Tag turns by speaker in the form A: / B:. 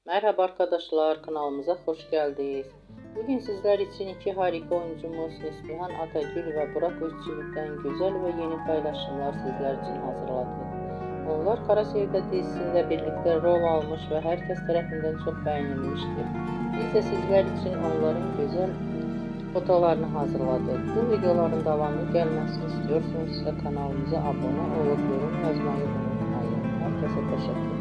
A: Merhaba arkadaşlar, kanalımıza hoş geldiniz. Bugün sizler için iki harika oyuncumuz Neslihan Atagül ve Burak Özçivit'ten güzel ve yeni paylaşımlar sizler için hazırladık. Onlar Kara Sevda dizisinde birlikte rol almış ve herkes tarafından çok beğenilmiştir. Biz de sizler için onların güzel fotolarını hazırladık. Bu videoların devamı gelmesini istiyorsanız ise kanalımıza abone olup yorum yazmayı unutmayın. Herkese teşekkürler.